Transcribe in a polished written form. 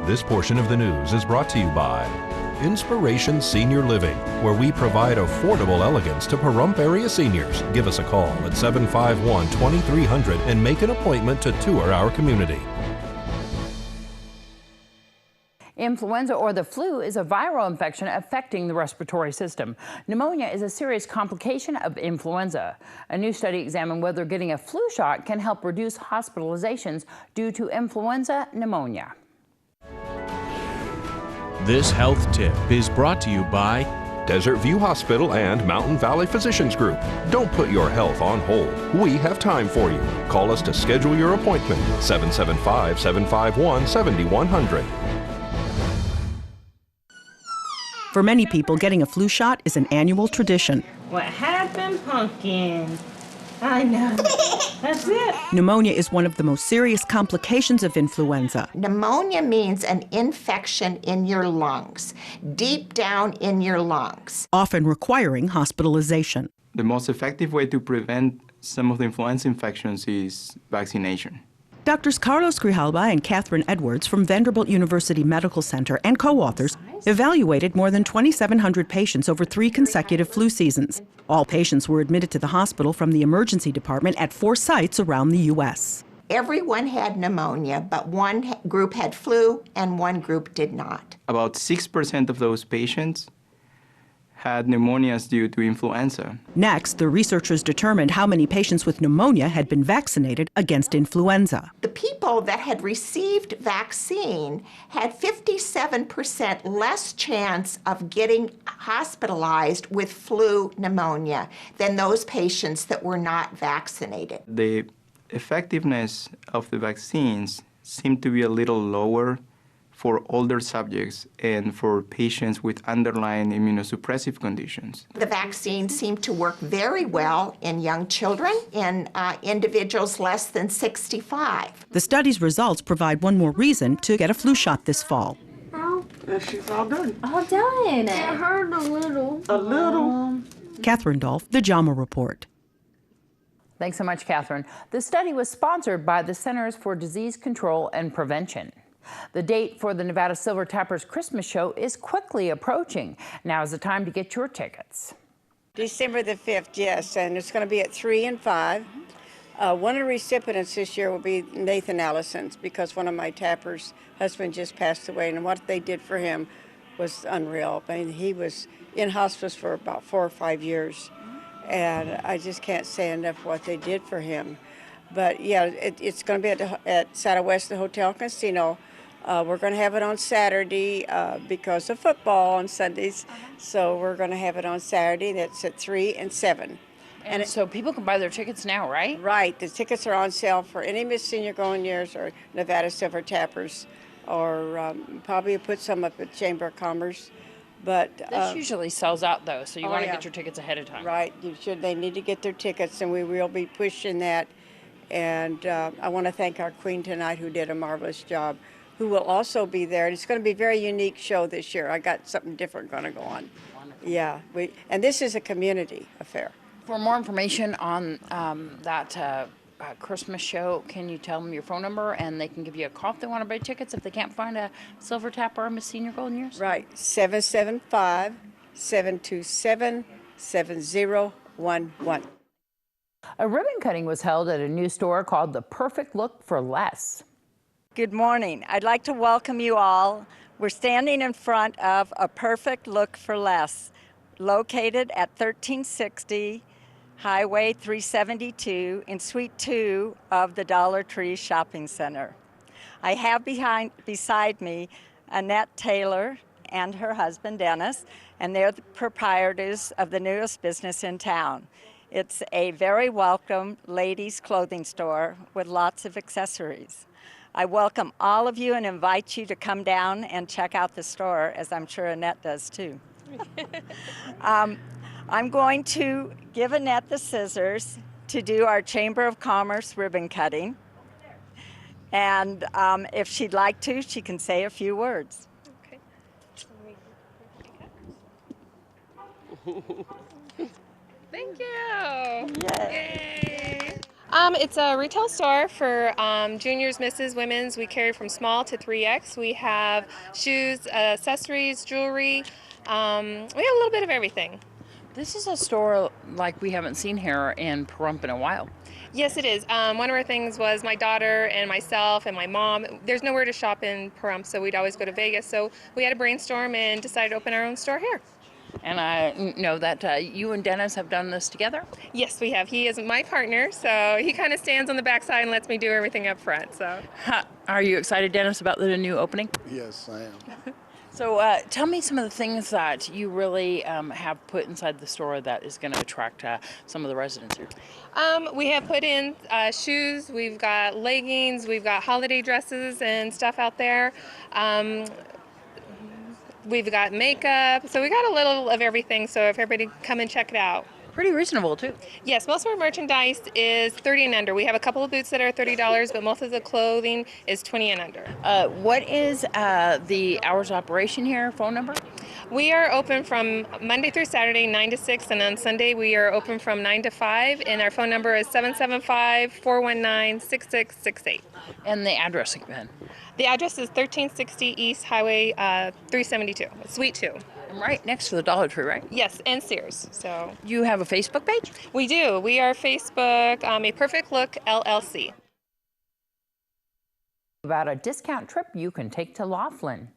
This portion of the news is brought to you by Inspiration Senior Living, where we provide affordable elegance to Pahrump area seniors. Give us a call at 751-2300 and make an appointment to tour our community. Influenza or the flu is a viral infection affecting the respiratory system. Pneumonia is a serious complication of influenza. A new study examined whether getting a flu shot can help reduce hospitalizations due to influenza pneumonia. This health tip is brought to you by Desert View Hospital and Mountain Valley Physicians Group. Don't put your health on hold. We have time for you. Call us to schedule your appointment. 775-751-7100. For many people, getting a flu shot is an annual tradition. What happened, Pumpkin? I know. That's it. Pneumonia is one of the most serious complications of influenza. Pneumonia means an infection in your lungs, deep down in your lungs, Often requiring hospitalization. The most effective way to prevent some of the influenza infections is vaccination. Doctors Carlos Grijalba and Catherine Edwards from Vanderbilt University Medical Center and co-authors evaluated more than 2,700 patients over 3 consecutive flu seasons. All patients were admitted to the hospital from the emergency department at 4 sites around the U.S. Everyone had pneumonia, but one group had flu and one group did not. About 6% of those patients had pneumonias due to influenza. Next, the researchers determined how many patients with pneumonia had been vaccinated against influenza. The people that had received vaccine had 57% less chance of getting hospitalized with flu pneumonia than those patients that were not vaccinated. The effectiveness of the vaccines seemed to be a little lower for older subjects and for patients with underlying immunosuppressive conditions. The vaccine seemed to work very well in young children and individuals less than 65. The study's results provide one more reason to get a flu shot this fall. She's all done. All done. It hurt a little. A little. Catherine Dolf, The JAMA Report. Thanks so much, Catherine. The study was sponsored by the Centers for Disease Control and Prevention. The date for the Nevada Silver Tappers Christmas show is quickly approaching. Now is the time to get your tickets. December the 5th, yes, and it's going to be at 3 and 5. One of the recipients this year will be Nathan Allison's, because one of my tappers' husband just passed away, and what they did for him was unreal. I mean, he was in hospice for about 4 or 5 years, and I just can't say enough what they did for him. But yeah, it's going to be at Saddle West, the Hotel Casino. We're going to have it on Saturday because of football on Sundays. So we're going to have it on Saturday. That's at 3 and 7. And so people can buy their tickets now, right? Right. The tickets are on sale for any Miss Senior Golden Years or Nevada Silver Tappers, or probably put some up at Chamber of Commerce. But this usually sells out, though, so you want to get your tickets ahead of time. Right. They need to get their tickets, and we will be pushing that. And I want to thank our queen tonight, who did a marvelous job, who will also be there. And it's going to be a very unique show this year. I got something different going to go on. Wonderful. Yeah, and this is a community affair. For more information on that Christmas show, can you tell them your phone number, and they can give you a call if they want to buy tickets if they can't find a Silver Tapper or Miss Senior Golden Years? Right, 775-727-7011. A ribbon cutting was held at a new store called The Perfect Look for Less. Good morning. I'd like to welcome you all. We're standing in front of A Perfect Look for Less, located at 1360 Highway 372 in Suite 2 of the Dollar Tree Shopping Center. I have beside me Annette Taylor and her husband Dennis, and they're the proprietors of the newest business in town. It's a very welcome ladies' clothing store with lots of accessories. I welcome all of you and invite you to come down and check out the store, as I'm sure Annette does too. I'm going to give Annette the scissors to do our Chamber of Commerce ribbon cutting. And if she'd like to, she can say a few words. Okay. Thank you. Yay. It's a retail store for juniors, misses, women's. We carry from small to 3X. We have shoes, accessories, jewelry. We have a little bit of everything. This is a store like we haven't seen here in Pahrump in a while. Yes, it is. One of our things was my daughter and myself and my mom. There's nowhere to shop in Pahrump, so we'd always go to Vegas. So we had a brainstorm and decided to open our own store here. And I know that you and Dennis have done this together? Yes, we have. He is my partner, so he kind of stands on the backside and lets me do everything up front. So, Are you excited, Dennis, about the new opening? Yes, I am. So tell me some of the things that you really have put inside the store that is going to attract some of the residents here. We have put in shoes, we've got leggings, we've got holiday dresses and stuff out there. We've got makeup, so we got a little of everything, so if everybody come and check it out. Pretty reasonable, too. Yes, most of our merchandise is 30 and under. We have a couple of boots that are $30, but most of the clothing is 20 and under. What is the hours of operation here, phone number? We are open from Monday through Saturday, 9 to 6, and on Sunday we are open from 9 to 5, and our phone number is 775-419-6668. And the address again? The address is 1360 East Highway 372, Suite 2. Right next to the Dollar Tree, right? Yes, and Sears. So you have a Facebook page? We do. We are Facebook, A Perfect Look LLC. About a discount trip you can take to Laughlin.